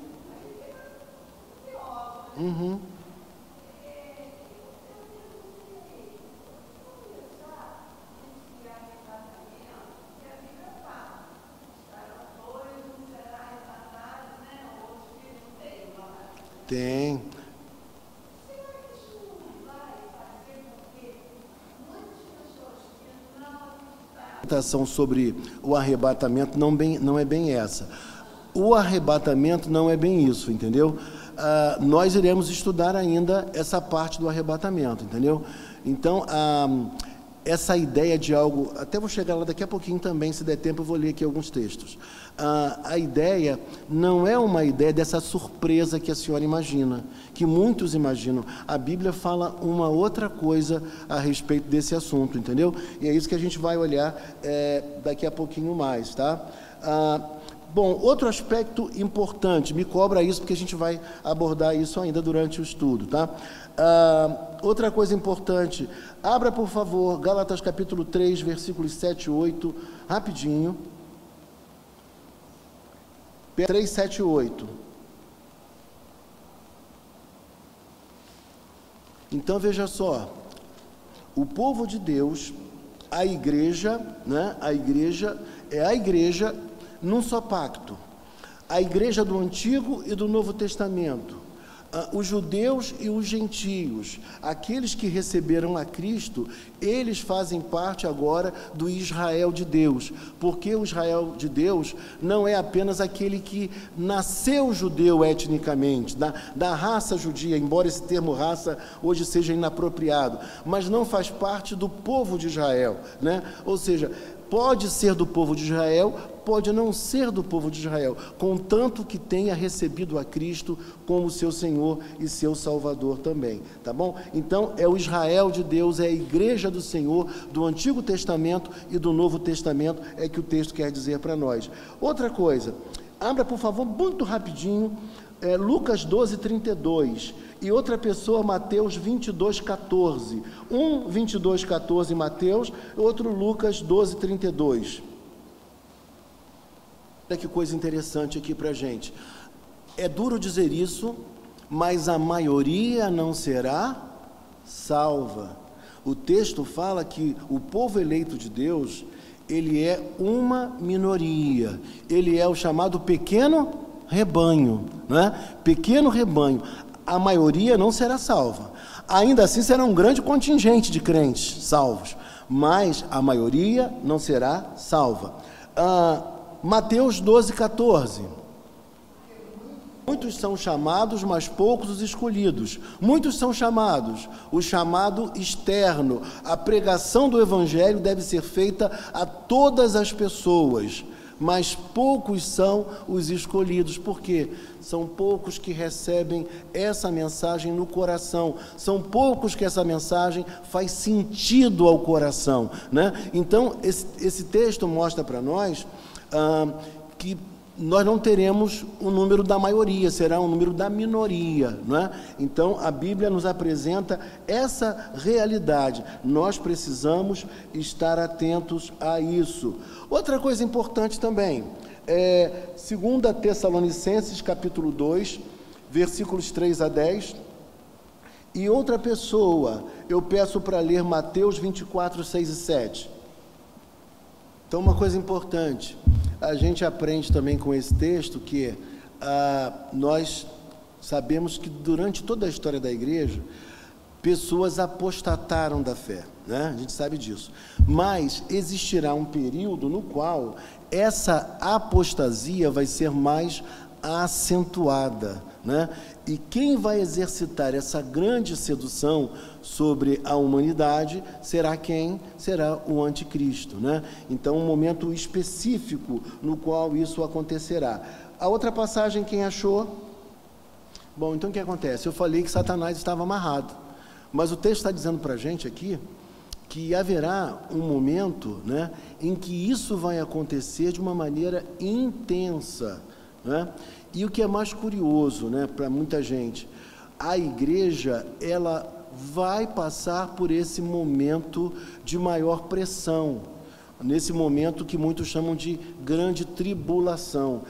Tem. Sobre o arrebatamento não é bem essa. O arrebatamento não é bem isso, entendeu? Nós iremos estudar ainda essa parte do arrebatamento, entendeu? Então, essa ideia de algo, até vou chegar lá daqui a pouquinho também, se der tempo eu vou ler aqui alguns textos. A ideia não é uma ideia dessa surpresa que a senhora imagina, que muitos imaginam. A Bíblia fala uma outra coisa a respeito desse assunto, entendeu? E é isso que a gente vai olhar daqui a pouquinho mais, tá? Bom, outro aspecto importante, me cobra isso porque a gente vai abordar isso ainda durante o estudo, tá? Outra coisa importante, abra por favor, Gálatas capítulo 3, versículos 7 e 8, rapidinho. 3, 7 e 8. Então veja só, o povo de Deus, a igreja, né? A igreja é a igreja num só pacto, a igreja do Antigo e do Novo Testamento, os judeus e os gentios, aqueles que receberam a Cristo, eles fazem parte agora do Israel de Deus, porque o Israel de Deus não é apenas aquele que nasceu judeu etnicamente, da raça judia, embora esse termo raça hoje seja inapropriado, mas não faz parte do povo de Israel, né? Ou seja, pode ser do povo de Israel, pode não ser do povo de Israel, contanto que tenha recebido a Cristo como seu Senhor e seu Salvador também, tá bom? Então, é o Israel de Deus, é a igreja do Senhor, do Antigo Testamento e do Novo Testamento, é que o texto quer dizer para nós. Outra coisa, abra, por favor, muito rapidinho, Lucas 12, 32, e outra pessoa, Mateus 22, 14. 22, 14 Mateus, outro Lucas 12, 32. Olha que coisa interessante aqui para a gente. É duro dizer isso, mas a maioria não será salva. O texto fala que o povo eleito de Deus, ele é uma minoria, ele é o chamado pequeno rebanho, né? Pequeno rebanho. A maioria não será salva. Ainda assim será um grande contingente de crentes salvos, mas a maioria não será salva. Mateus 12, 14. Muitos são chamados, mas poucos os escolhidos. Muitos são chamados. O chamado externo, a pregação do Evangelho deve ser feita a todas as pessoas, mas poucos são os escolhidos. Por quê? São poucos que recebem essa mensagem no coração, são poucos que essa mensagem faz sentido ao coração, né? Então, esse texto mostra para nós que nós não teremos o número da maioria, será o número da minoria, não é? Então, a Bíblia nos apresenta essa realidade. Nós precisamos estar atentos a isso. Outra coisa importante também, 2 Tessalonicenses, capítulo 2, versículos 3 a 10. E outra pessoa, eu peço para ler Mateus 24, 6 e 7. Então, uma coisa importante, a gente aprende também com esse texto que nós sabemos que durante toda a história da igreja, pessoas apostataram da fé, né? A gente sabe disso. Mas existirá um período no qual essa apostasia vai ser mais acentuada, né? E quem vai exercitar essa grande sedução sobre a humanidade será quem? Será o anticristo, né? Então, um momento específico no qual isso acontecerá. A outra passagem, quem achou? Bom, então o que acontece? Eu falei que Satanás estava amarrado, mas o texto está dizendo para a gente aqui que haverá um momento, né, em que isso vai acontecer de uma maneira intensa, né? E o que é mais curioso, né, para muita gente, a igreja, ela vai passar por esse momento de maior pressão, nesse momento que muitos chamam de grande tribulação.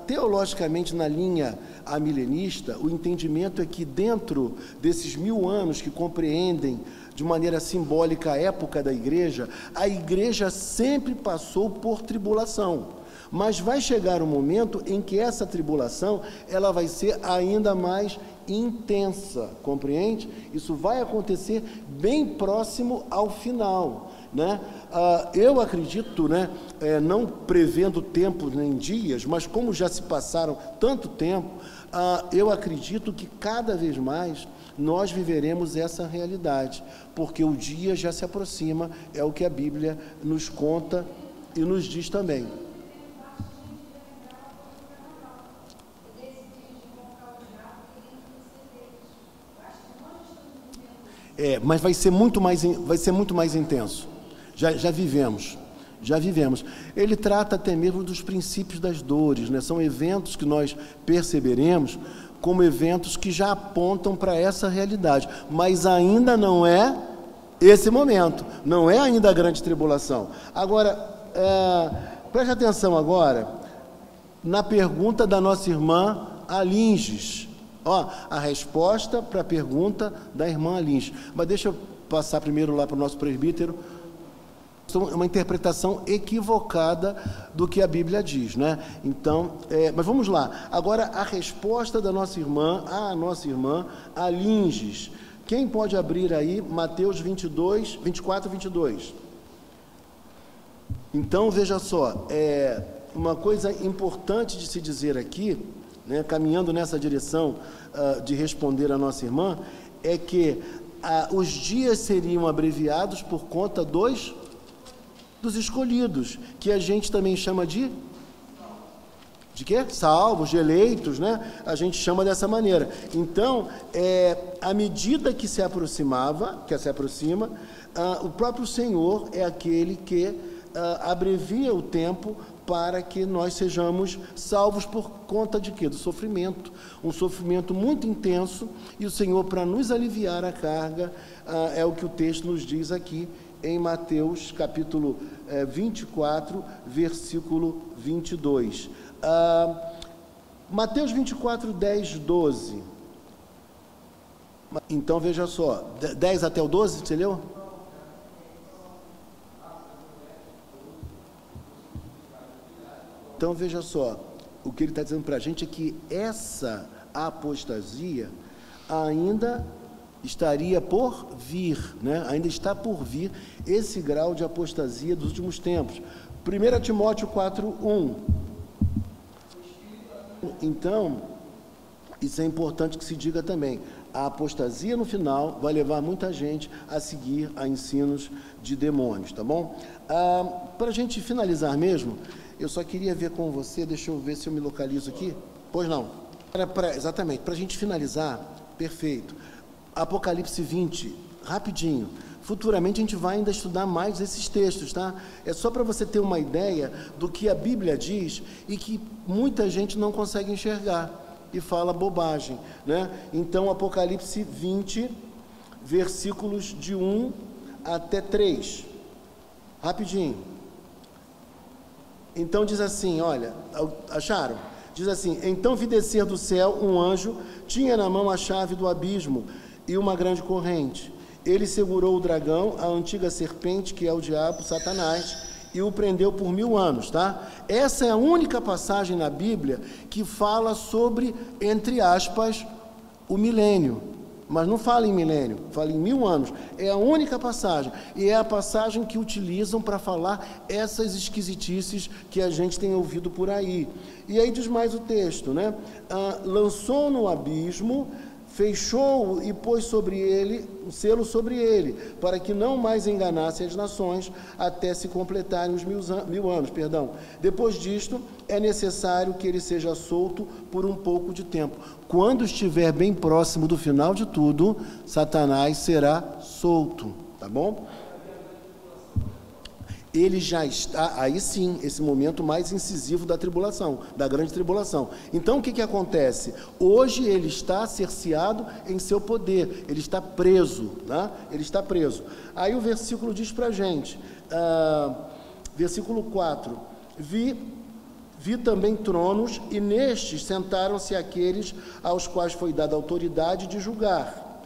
Teologicamente, na linha amilenista, o entendimento é que dentro desses 1000 anos que compreendem de maneira simbólica a época da igreja, a igreja sempre passou por tribulação. Mas vai chegar um momento em que essa tribulação, ela vai ser ainda mais intensa, compreende? Isso vai acontecer bem próximo ao final, né? Eu acredito, né, não prevendo tempos nem dias, mas como já se passaram tanto tempo, eu acredito que cada vez mais nós viveremos essa realidade, porque o dia já se aproxima, é o que a Bíblia nos conta e nos diz também. Mas vai ser muito mais intenso. Já vivemos. Ele trata até mesmo dos princípios das dores, né? São eventos que nós perceberemos como eventos que já apontam para essa realidade, mas ainda não é esse momento, não é ainda a grande tribulação. Agora, preste atenção agora na pergunta da nossa irmã Alinges. A resposta para a pergunta da irmã Alinges. Mas deixa eu passar primeiro lá para o nosso presbítero. É uma interpretação equivocada do que a Bíblia diz, né? Então, mas vamos lá. Agora, a resposta da nossa irmã Alinges. Quem pode abrir aí Mateus 24, 22? Então, veja só, uma coisa importante de se dizer aqui, né, caminhando nessa direção de responder a nossa irmã, é que os dias seriam abreviados por conta dos dos escolhidos, que a gente também chama de quê? Salvos, de eleitos, né? A gente chama dessa maneira. Então, à medida que se aproxima, o próprio Senhor é aquele que abrevia o tempo para que nós sejamos salvos por conta de quê? Do sofrimento. Um sofrimento muito intenso, e o Senhor, para nos aliviar a carga, é o que o texto nos diz aqui em Mateus capítulo 24, versículo 22. Mateus 24, 10, 12. Então, veja só, 10 até o 12, você leu? Então, veja só, o que ele está dizendo para a gente é que essa apostasia ainda estaria por vir, né? Ainda está por vir esse grau de apostasia dos últimos tempos. 1 Timóteo 4:1. Então, isso é importante que se diga também. A apostasia no final vai levar muita gente a seguir a ensinos de demônios, tá bom? Para a gente finalizar mesmo, eu só queria ver com você, deixa eu ver se eu me localizo aqui. Pois não. Exatamente, para a gente finalizar, perfeito. Apocalipse 20, rapidinho. Futuramente a gente vai ainda estudar mais esses textos, tá? É só para você ter uma ideia do que a Bíblia diz e que muita gente não consegue enxergar e fala bobagem, né? Então, Apocalipse 20, versículos de 1 até 3. Rapidinho. Então diz assim, olha, acharam? Diz assim: então vi descer do céu um anjo, tinha na mão a chave do abismo e uma grande corrente. Ele segurou o dragão, a antiga serpente, que é o diabo, Satanás, e o prendeu por 1000 anos, tá? Essa é a única passagem na Bíblia que fala sobre, entre aspas, o milênio. Mas não fala em milênio, fala em 1000 anos. É a única passagem. E é a passagem que utilizam para falar essas esquisitices que a gente tem ouvido por aí. E aí diz mais o texto, né? Lançou no abismo, fechou-o e pôs sobre ele um selo sobre ele, para que não mais enganasse as nações até se completarem os 1000 anos. Depois disto, é necessário que ele seja solto por um pouco de tempo. Quando estiver bem próximo do final de tudo, Satanás será solto, tá bom? Ele já está, aí sim, esse momento mais incisivo da tribulação, da grande tribulação. Então, o que acontece? Hoje ele está cerceado em seu poder, ele está preso, né? Ele está preso. Aí o versículo diz para a gente, versículo 4, vi também tronos, e nestes sentaram-se aqueles aos quais foi dada autoridade de julgar.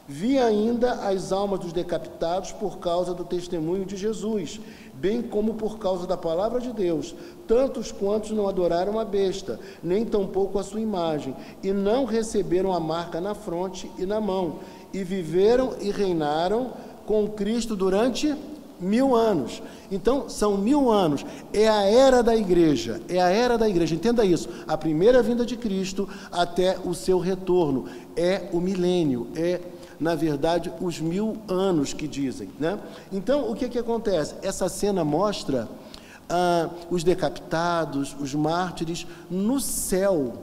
Vi ainda as almas dos decapitados por causa do testemunho de Jesus, bem como por causa da palavra de Deus, tantos quantos não adoraram a besta, nem tampouco a sua imagem, e não receberam a marca na fronte e na mão, e viveram e reinaram com Cristo durante 1000 anos. Então, são 1000 anos, é a era da igreja, entenda isso, a primeira vinda de Cristo até o seu retorno, é o milênio, na verdade, os 1000 anos que dizem, né? Então, o que acontece? Essa cena mostra os decapitados, os mártires, no céu,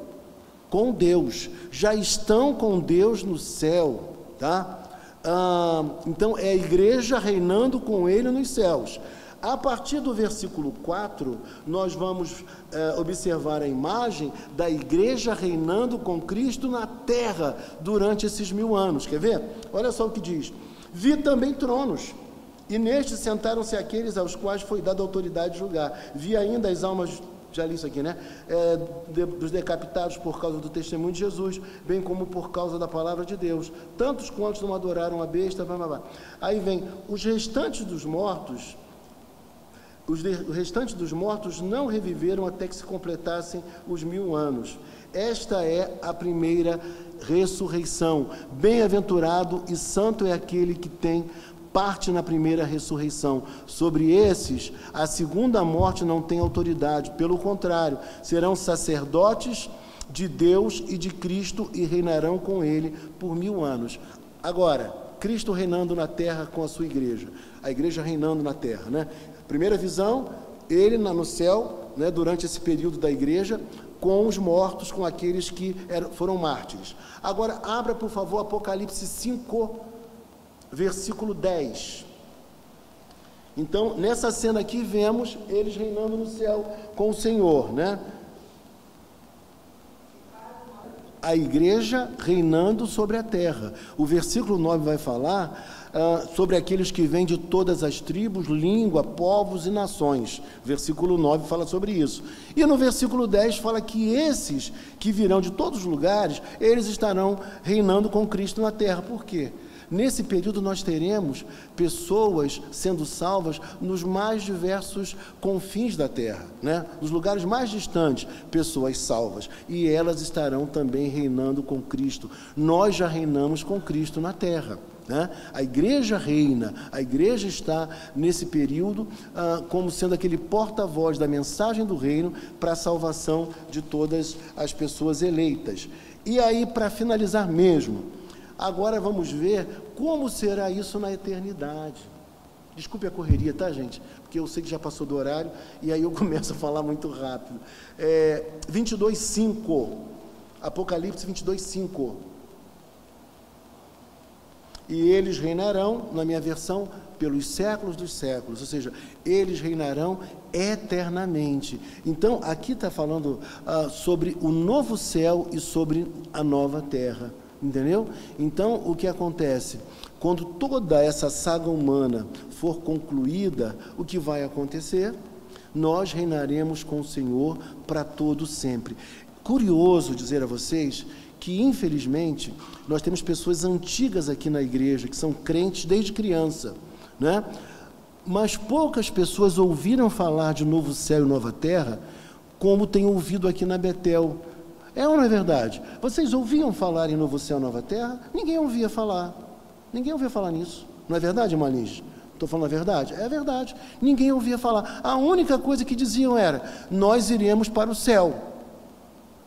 com Deus, já estão com Deus no céu, tá? Então, é a igreja reinando com Ele nos céus. A partir do versículo 4, nós vamos observar a imagem da igreja reinando com Cristo na terra durante esses 1000 anos. Quer ver? Olha só o que diz. Vi também tronos, e nestes sentaram-se aqueles aos quais foi dada autoridade de julgar. Vi ainda as almas, já li isso aqui, né? Dos decapitados por causa do testemunho de Jesus, bem como por causa da palavra de Deus. Tantos quantos não adoraram a besta, Aí vem, os restantes dos mortos não reviveram até que se completassem os 1000 anos. Esta é a primeira ressurreição. Bem-aventurado e santo é aquele que tem parte na primeira ressurreição. Sobre esses, a segunda morte não tem autoridade. Pelo contrário, serão sacerdotes de Deus e de Cristo e reinarão com Ele por 1000 anos. Agora, Cristo reinando na terra com a sua igreja. A igreja reinando na terra, né? Primeira visão, ele no céu, né, durante esse período da igreja, com os mortos, com aqueles que foram mártires. Agora, abra, por favor, Apocalipse 5, versículo 10. Então, nessa cena aqui, vemos eles reinando no céu com o Senhor, né? A igreja reinando sobre a terra. O versículo 9 vai falar sobre aqueles que vêm de todas as tribos, língua, povos e nações. Versículo 9 fala sobre isso. E no versículo 10 fala que esses que virão de todos os lugares, eles estarão reinando com Cristo na terra. Por quê? Nesse período nós teremos pessoas sendo salvas nos mais diversos confins da terra, né? Nos lugares mais distantes, pessoas salvas, e elas estarão também reinando com Cristo. Nós já reinamos com Cristo na terra, né? A igreja reina, a igreja está nesse período como sendo aquele porta-voz da mensagem do reino para a salvação de todas as pessoas eleitas. E aí, para finalizar mesmo, agora vamos ver como será isso na eternidade. Desculpe a correria, tá, gente? Porque eu sei que já passou do horário e aí eu começo a falar muito rápido. 22:5, Apocalipse 22:5. E eles reinarão, na minha versão, pelos séculos dos séculos, ou seja, eles reinarão eternamente. Então, aqui está falando sobre o novo céu e sobre a nova terra. Entendeu? Então, o que acontece? Quando toda essa saga humana for concluída, o que vai acontecer? Nós reinaremos com o Senhor para todo sempre. Curioso dizer a vocês que, infelizmente, nós temos pessoas antigas aqui na igreja, que são crentes desde criança, né? Mas poucas pessoas ouviram falar de novo céu e nova terra, como tem ouvido aqui na Betel. É ou não é verdade? Vocês ouviam falar em novo céu, nova terra? Ninguém ouvia falar. Ninguém ouvia falar nisso. Não é verdade, irmã Liz? Estou falando a verdade? É verdade. Ninguém ouvia falar. A única coisa que diziam era: nós iremos para o céu.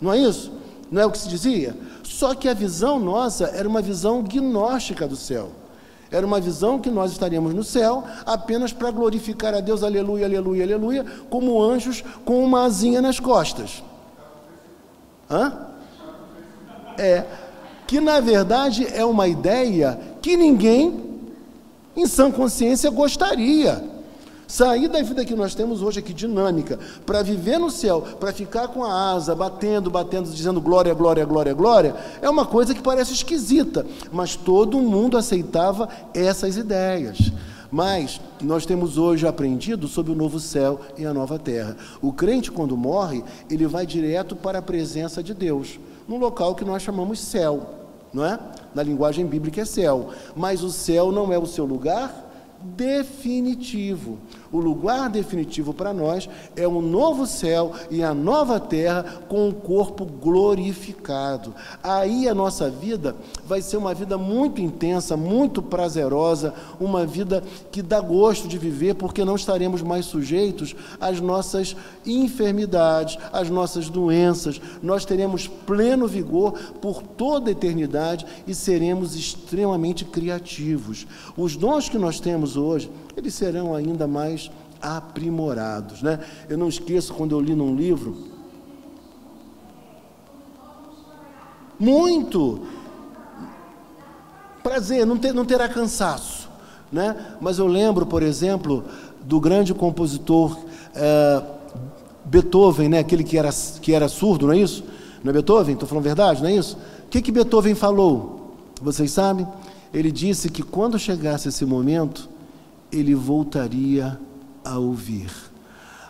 Não é isso? Não é o que se dizia? Só que a visão nossa era uma visão gnóstica do céu. Era uma visão que nós estaríamos no céu apenas para glorificar a Deus, aleluia, aleluia, aleluia, como anjos com uma asinha nas costas. Que na verdade é uma ideia que ninguém em sã consciência gostaria. Sair da vida que nós temos hoje aqui, dinâmica, para viver no céu, para ficar com a asa batendo, dizendo glória, glória, glória, glória, é uma coisa que parece esquisita, mas todo mundo aceitava essas ideias. Mas nós temos hoje aprendido sobre o novo céu e a nova terra. O crente, quando morre, ele vai direto para a presença de Deus, num local que nós chamamos céu, não é? Na linguagem bíblica é céu, mas o céu não é o seu lugar definitivo. O lugar definitivo para nós é o novo céu e a nova terra com o corpo glorificado. Aí a nossa vida vai ser uma vida muito intensa, muito prazerosa, uma vida que dá gosto de viver, porque não estaremos mais sujeitos às nossas enfermidades, às nossas doenças. Nós teremos pleno vigor por toda a eternidade e seremos extremamente criativos. Os dons que nós temos hoje, eles serão ainda mais aprimorados, né? Eu não esqueço quando eu li num livro, muito prazer, não terá cansaço, né? Mas eu lembro, por exemplo, do grande compositor Beethoven, né? Aquele que era surdo, não é isso? Não é Beethoven? Estou falando verdade, não é isso? O que Beethoven falou? Vocês sabem? Ele disse que quando chegasse esse momento, ele voltaria a ouvir.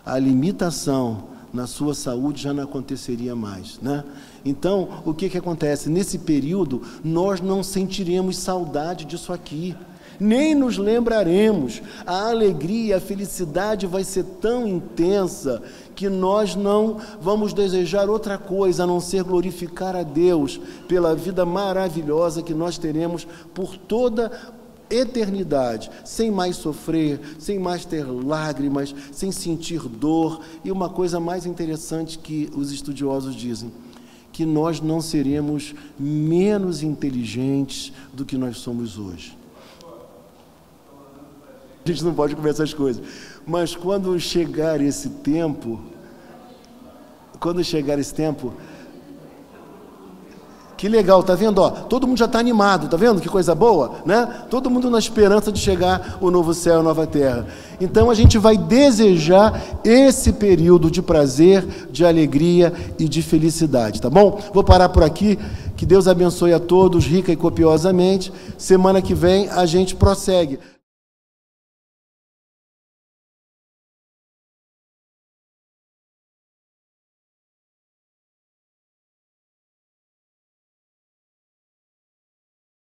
A limitação na sua saúde já não aconteceria mais, né? Então, o que acontece? Nesse período, nós não sentiremos saudade disso aqui, nem nos lembraremos. A alegria, a felicidade vai ser tão intensa que nós não vamos desejar outra coisa a não ser glorificar a Deus pela vida maravilhosa que nós teremos por toda eternidade, sem mais sofrer, sem mais ter lágrimas, sem sentir dor. E uma coisa mais interessante que os estudiosos dizem, que nós não seremos menos inteligentes do que nós somos hoje. a gente não pode comer essas coisas. Mas quando chegar esse tempo, que legal, tá vendo? Ó, todo mundo já está animado, tá vendo? Que coisa boa, né? Todo mundo na esperança de chegar o novo céu e a nova terra. Então a gente vai desejar esse período de prazer, de alegria e de felicidade, tá bom? Vou parar por aqui. Que Deus abençoe a todos rica e copiosamente. Semana que vem a gente prossegue.